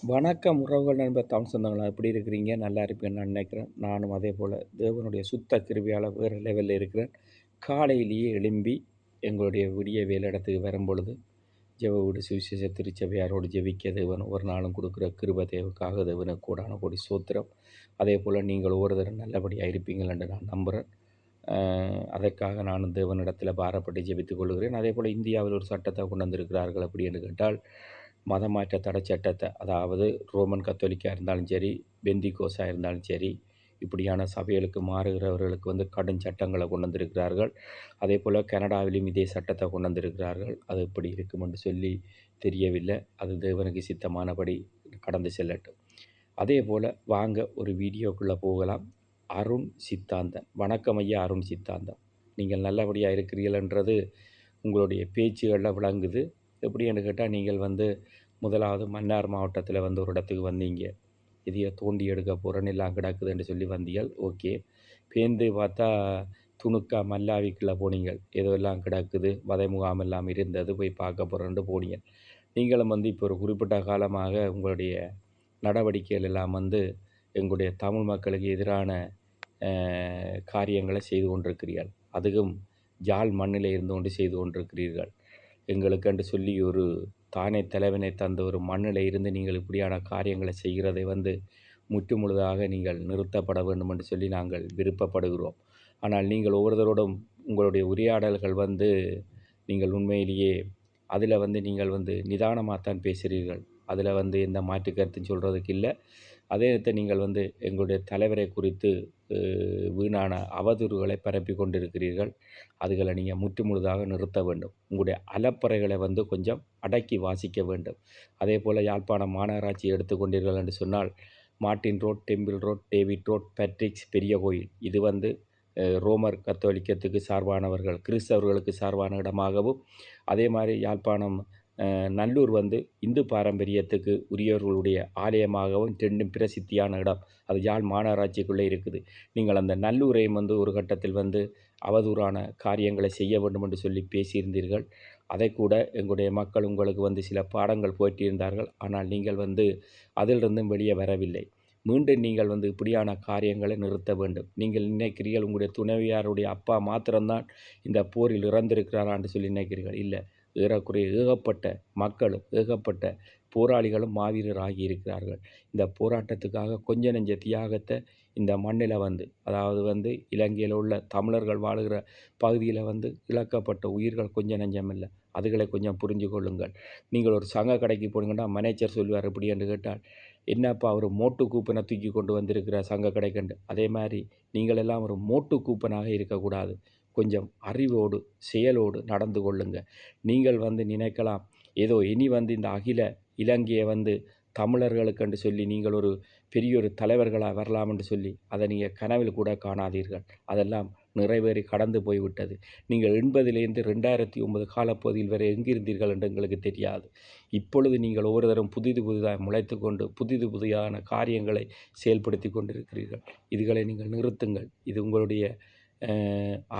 வணக்கம் உறவுகள் நண்பர் தமிழ் சொந்தங்களா எப்படி இருக்கிறீங்க? நல்லா இருப்பீங்கன்னு நான் நினைக்கிறேன். நானும் அதே போல் தேவனுடைய சுத்த கிருபையால் வேறு லெவலில் இருக்கிறேன். காலையிலேயே எழும்பி எங்களுடைய விடிய வேலையிடத்துக்கு வரும்பொழுது ஜெப வீடு சுவிசேஷ திருச்சபையாரோடு ஜெபிக்க தேவன் ஒரு நாளும் கொடுக்குற கிருப தேவக்காக தேவனுக்கு கூடான கொடி சோத்திரம். அதே போல் நீங்கள் ஒவ்வொருத்தரும் நல்லபடியாக இருப்பீங்கள் என்று நான் நம்புகிறேன். அதற்காக நானும் தேவனிடத்தில் பாரப்பட்டு ஜெபித்துக் கொள்கிறேன். அதே போல் இந்தியாவில் ஒரு சட்டத்தை கொண்டு வந்திருக்கிறார்கள். அப்படி என்று கேட்டால் மதமாற்ற தடை சட்டத்தை, அதாவது ரோமன் கத்தோலிக்காக இருந்தாலும் சரி, பெந்திகோஸாக இருந்தாலும் சரி, இப்படியான சபைகளுக்கு மாறுகிறவர்களுக்கு கடும் சட்டங்களை கொண்டு வந்திருக்கிறார்கள். அதே போல் கனடாவிலும் இதே சட்டத்தை கொண்டு வந்திருக்கிறார்கள். அது எப்படி இருக்கும் என்று சொல்லி தெரியவில்லை. அது தேவனுக்கு சித்தமானபடி கடந்து செல்லட்டும். அதே போல் வாங்க ஒரு வீடியோக்குள்ளே போகலாம். அருண் சித்தாந்தன். வணக்கம் ஐயா அருண் சித்தாந்தன். நீங்கள் நல்லபடியாக இருக்கிறீர்கள்ன்றது உங்களுடைய பேச்சுகளில் விளங்குது. எப்படின்னு கேட்டால் நீங்கள் முதலாவது மன்னார் மாவட்டத்தில் ஒரு இடத்துக்கு வந்தீங்க. இதையை தோண்டி எடுக்க போகிறேன்னு எல்லாம் கிடக்குதுன்னு சொல்லி வந்தீங்கள். ஓகே. பேந்து பார்த்தா துணுக்கா மல்லாவிக்குள்ளே போனீங்கள். ஏதோ எல்லாம் கிடக்குது, வதை முகாம் எல்லாம் இருந்தது, போய் பார்க்க போகிறேன்ட்டு போனீங்க. நீங்களும் இப்போ ஒரு குறிப்பிட்ட காலமாக உங்களுடைய நடவடிக்கைகள் எல்லாம் எங்களுடைய தமிழ் மக்களுக்கு எதிரான காரியங்களை செய்து கொண்டிருக்கிறீர்கள். அதுவும் ஜாழ் மண்ணில் இருந்து கொண்டு செய்து கொண்டிருக்கிறீர்கள். எங்களுக்கென்று சொல்லி ஒரு தானே தலைவனை தந்த ஒரு மண்ணில் இருந்து நீங்கள் இப்படியான காரியங்களை செய்கிறதை முற்றுமுழுதாக நீங்கள் நிறுத்தப்பட வேண்டும் என்று சொல்லி நாங்கள் விருப்பப்படுகிறோம். ஆனால் நீங்கள் ஒவ்வொருத்தரோடும் உங்களுடைய உரையாடல்கள் நீங்கள் உண்மையிலேயே அதில் நீங்கள் நிதானமாகத்தான் பேசுகிறீர்கள். அதில் எந்த மாற்று கருத்துன்னு சொல்கிறதுக்கு இல்லை. அதே நேரத்தில் நீங்கள் எங்களுடைய தலைவரை குறித்து வீணான அவதூறுகளை பரப்பி கொண்டிருக்கிறீர்கள். அதுகளை நீங்கள் முற்றுமுழுதாக நிறுத்த வேண்டும். உங்களுடைய அலப்பறைகளை கொஞ்சம் அடக்கி வாசிக்க வேண்டும். அதே போல் யாழ்ப்பாணம் மாநகராட்சி எடுத்துக்கொண்டீர்கள் என்று சொன்னால், Martin road, temple road, David road, Patrick's பெரிய கோயில், இது ரோமர் கத்தோலிக்கத்துக்கு சார்பானவர்கள், கிறிஸ்தவர்களுக்கு சார்பான இடமாகவும், அதே மாதிரி யாழ்ப்பாணம் நல்லூர் இந்து பாரம்பரியத்துக்கு உரியவர்களுடைய ஆலயமாகவும் ரெண்டும் பிரசித்தியான இடம். அது யாழ் மாநகராட்சிக்குள்ளே இருக்குது. நீங்கள் அந்த நல்லூரையும் ஒரு கட்டத்தில் அவதூறான காரியங்களை செய்ய வேண்டும் என்று சொல்லி பேசியிருந்தீர்கள். அதை கூட எங்களுடைய மக்கள் உங்களுக்கு சில பாடங்கள் போற்றியிருந்தார்கள். ஆனால் நீங்கள் அதிலிருந்தும் வெளியே வரவில்லை. மீண்டும் நீங்கள் இப்படியான காரியங்களை நிறுத்த வேண்டும். நீங்கள் நினைக்கிறீர்கள் உங்களுடைய துணைவியாருடைய அப்பா மாத்திரம்தான் இந்த போரில் இறந்திருக்கிறாரா என்று சொல்லி நினைக்கிறீர்கள். இல்லை, ஏறக்குறைய ஏகப்பட்ட மக்களும் ஏகப்பட்ட போராளிகளும் மாவீரர் ஆகியிருக்கிறார்கள். இந்த போராட்டத்துக்காக கொஞ்ச நெஞ்ச தியாகத்தை இந்த மண்ணில் அதாவது இலங்கையில் உள்ள தமிழர்கள் வாழுகிற பகுதியில் இழக்கப்பட்ட உயிர்கள் கொஞ்சம் நெஞ்சமில்லை. அதுகளை கொஞ்சம் புரிஞ்சு கொள்ளுங்கள். நீங்கள் ஒரு சங்க கடைக்கு போனீங்கன்னா மேனேஜர் சொல்லுவார் எப்படி என்று கேட்டால், என்னப்பா ஒரு மோட்டு கூப்பனை தூக்கி கொண்டு வந்திருக்கிற சங்க கடைக்கண்டு. அதே மாதிரி நீங்கள் எல்லாம் ஒரு மோட்டு கூப்பனாக இருக்கக்கூடாது. கொஞ்சம் அறிவோடு செயலோடு நடந்து கொள்ளுங்க. நீங்கள் நினைக்கலாம் ஏதோ இனி இந்த அகில இலங்கையை தமிழர்களுக்கென்று சொல்லி நீங்கள் ஒரு பெரிய ஒரு தலைவர்களாக வரலாம் என்று சொல்லி அதை நீங்கள் கனவில் கூட காணாதீர்கள். அதெல்லாம் நிறைவேறி கடந்து போய்விட்டது. நீங்கள் 80லேருந்து 2009 காலப்பகுதியில் வரை எங்கிருந்தீர்கள் என்று எங்களுக்கு தெரியாது. இப்பொழுது நீங்கள் ஒவ்வொருத்தரும் புதிதாக முளைத்து கொண்டு புதிதான காரியங்களை செயல்படுத்தி கொண்டிருக்கிறீர்கள். இதுகளை நீங்கள் நிறுத்துங்கள். இது உங்களுடைய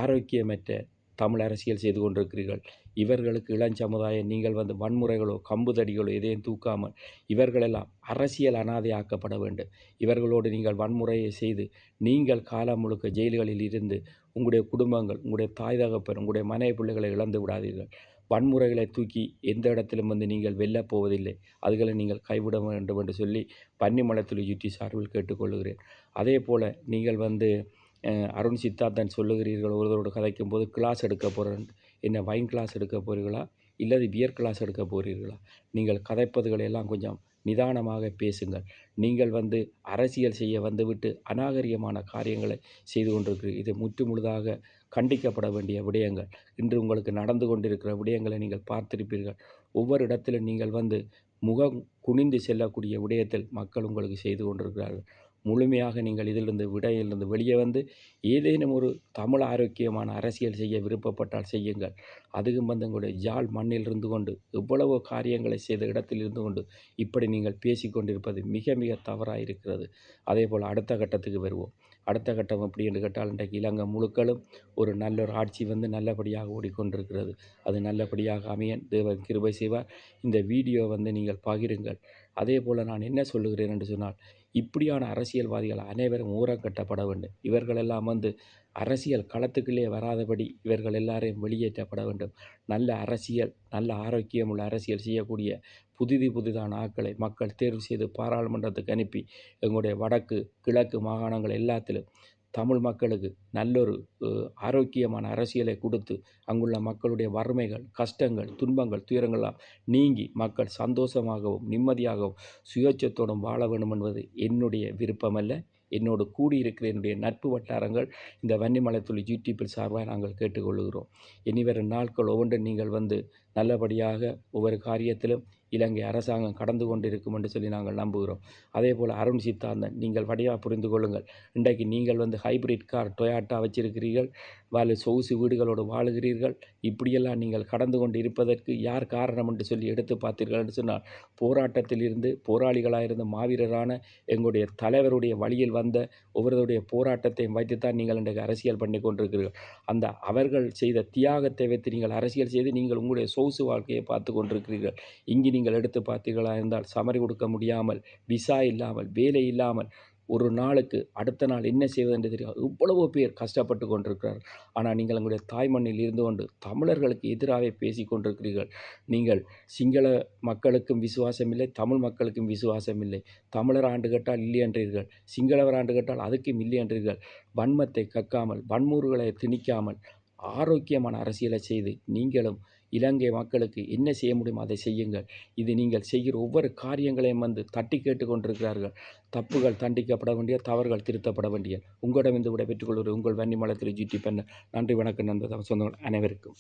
ஆரோக்கியமற்ற தமிழ் அரசியல் செய்து கொண்டிருக்கிறீர்கள். இவர்களுக்கு இளஞ்சமுதாயம் நீங்கள் வன்முறைகளோ கம்புதடிகளோ எதையும் தூக்காமல் இவர்களெல்லாம் அரசியல் அனாதையாக்கப்பட வேண்டும். இவர்களோடு நீங்கள் வன்முறையை செய்து நீங்கள் காலம் முழுக்க ஜெயில்களில் இருந்து உங்களுடைய குடும்பங்கள், உங்களுடைய தாய் தகப்பன், உங்களுடைய மனைவி பிள்ளைகளை இழந்து விடாதீர்கள். வன்முறைகளை தூக்கி எந்த இடத்திலும் நீங்கள் வெல்லப் போவதில்லை. அதுகளை நீங்கள் கைவிட வேண்டும் என்று சொல்லி பன்னிமலத்தில் யூடி சார்பில் கேட்டுக்கொள்கிறேன். அதே போல் நீங்கள் அருண் சித்தார்த்தன் சொல்லுகிறீர்கள் ஒருவரோடு கதைக்கும் போது கிளாஸ் எடுக்க போகிறேன். என்ன வைன் கிளாஸ் எடுக்க போகிறீர்களா இல்லது பியர் கிளாஸ் எடுக்க போகிறீர்களா? நீங்கள் கதைப்பதுகளை எல்லாம் கொஞ்சம் நிதானமாக பேசுங்கள். நீங்கள் அரசியல் செய்ய வந்துவிட்டு அநாகரிகமான காரியங்களை செய்து கொண்டிருக்கிறீர்கள். இது முற்றுமுழுதாக கண்டிக்கப்பட வேண்டிய விடயங்கள். இன்று உங்களுக்கு நடந்து கொண்டிருக்கிற விடயங்களை நீங்கள் பார்த்திருப்பீர்கள். ஒவ்வொரு இடத்திலும் நீங்கள் முகம் குனிந்து செல்லக்கூடிய விடயத்தில் மக்கள் உங்களுக்கு செய்து கொண்டிருக்கிறார்கள். முழுமையாக நீங்கள் இதிலிருந்து வெளியே ஏதேனும் ஒரு தமிழ் ஆரோக்கியமான அரசியல் செய்ய விருப்பப்பட்டால் செய்யுங்கள். அதுவும் உங்களுடைய ஜாழ் மண்ணில் இருந்து கொண்டு எவ்வளவோ காரியங்களை செய்த இடத்தில் இருந்து கொண்டு இப்படி நீங்கள் பேசி கொண்டிருப்பது மிக மிக தவறாக இருக்கிறது. அதே போல் அடுத்த கட்டத்துக்கு வருவோம். அடுத்த கட்டம் எப்படி என்று கேட்டால், இன்றைக்கு இலங்கை முழுக்களும் ஒரு நல்ல ஒரு ஆட்சி நல்லபடியாக ஓடிக்கொண்டிருக்கிறது. அது நல்லபடியாக அமைய தேவன் கிருபை செய்வார். இந்த வீடியோ நீங்கள் பகிருங்கள். அதே போல் நான் என்ன சொல்லுகிறேன் என்று சொன்னால், இப்படியான அரசியல்வாதிகள் அனைவரும் ஓரங்கட்டப்பட வேண்டும். இவர்களெல்லாம் அரசியல் களத்துக்குள்ளே வராதபடி இவர்கள் எல்லாரையும் வெளியேற்றப்பட வேண்டும். நல்ல அரசியல், நல்ல ஆரோக்கியமுள்ள அரசியல் செய்யக்கூடிய புதிதான ஆட்களை மக்கள் தேர்வு செய்து பாராளுமன்றத்துக்கு அனுப்பி எங்களுடைய வடக்கு கிழக்கு மாகாணங்கள் எல்லாத்திலும் தமிழ் மக்களுக்கு நல்லொரு ஆரோக்கியமான அரசியலை கொடுத்து அங்குள்ள மக்களுடைய வறுமைகள், கஷ்டங்கள், துன்பங்கள், துயரங்கள்லாம் நீங்கி மக்கள் சந்தோஷமாகவும் நிம்மதியாகவும் சுயேட்சத்தோடும் வாழ வேண்டும் என்பது என்னுடைய விருப்பமல்ல. என்னோடு கூடியிருக்கிற என்னுடைய நட்பு வட்டாரங்கள் இந்த வன்னிமலைத்துளி யூடியூப்பில் சார்பாக நாங்கள் கேட்டுக்கொள்கிறோம். இனிவரும் நாட்கள் ஒவ்வொன்றும் நீங்கள் நல்லபடியாக ஒவ்வொரு காரியத்திலும் இலங்கை அரசாங்கம் கடந்து கொண்டிருக்கும் என்று சொல்லி நாங்கள் நம்புகிறோம். அதே போல் அருண் சித்தாந்தன், நீங்கள் வடிவாக புரிந்து கொள்ளுங்கள். இன்றைக்கு நீங்கள் ஹைப்ரிட் கார் டொயாட்டா வச்சிருக்கிறீர்கள், சொகுசு வீடுகளோடு வாழுகிறீர்கள். இப்படியெல்லாம் நீங்கள் கடந்து கொண்டு இருப்பதற்கு யார் காரணம் என்று சொல்லி எடுத்து பார்த்தீர்கள் என்று சொன்னால், போராட்டத்தில் இருந்து போராளிகளாக இருந்த மாவீரரான எங்களுடைய தலைவருடைய வழியில் வந்த ஒவ்வொருவருடைய போராட்டத்தையும் வைத்துத்தான் நீங்கள் இன்றைக்கு அரசியல் பண்ணி கொண்டிருக்கிறீர்கள். அந்த அவர்கள் செய்த தியாகத்தை வைத்து நீங்கள் அரசியல் செய்து நீங்கள் உங்களுடைய சொகுசு வாழ்க்கையை பார்த்து கொண்டிருக்கிறீர்கள். இங்கு நீங்கள் எடுத்து பார்த்தீர்களா இருந்தால் சமரி கொடுக்க முடியாமல், விசா இல்லாமல், வேலை இல்லாமல், ஒரு நாளுக்கு அடுத்த நாள் என்ன செய்வது என்று தெரியாது இவ்வளவோ பேர் கஷ்டப்பட்டு கொண்டிருக்கிறார். ஆனால் நீங்கள் உங்களுடைய தாய்மண்ணில் இருந்து கொண்டு தமிழர்களுக்கு எதிராக பேசி கொண்டிருக்கிறீர்கள். நீங்கள் சிங்கள மக்களுக்கும் விசுவாசம் இல்லை, தமிழ் மக்களுக்கும் விசுவாசம் இல்லை. தமிழர் ஆண்டு கேட்டால் இல்லை என்றீர்கள், சிங்களவர் ஆண்டு கேட்டால் அதுக்கும் இல்லை என்றீர்கள். வன்மத்தை கக்காமல், வன்முறைகளை திணிக்காமல் ஆரோக்கியமான அரசியலை செய்து நீங்களும் இலங்கை மக்களுக்கு என்ன செய்ய முடியுமோ அதை செய்யுங்கள். இது நீங்கள் செய்கிற ஒவ்வொரு காரியங்களையும் தட்டி கேட்டு கொண்டிருக்கிறார்கள். தப்புகள் தண்டிக்கப்பட வேண்டிய, தவறுகள் திருத்தப்பட வேண்டிய. உங்களிடம் இந்த விடை பெற்றுக்கொள்வது உங்கள் வன்னிமலைத்துளி யூடியூப். நன்றி, வணக்கம் நண்பர் சொந்தங்கள் அனைவருக்கும்.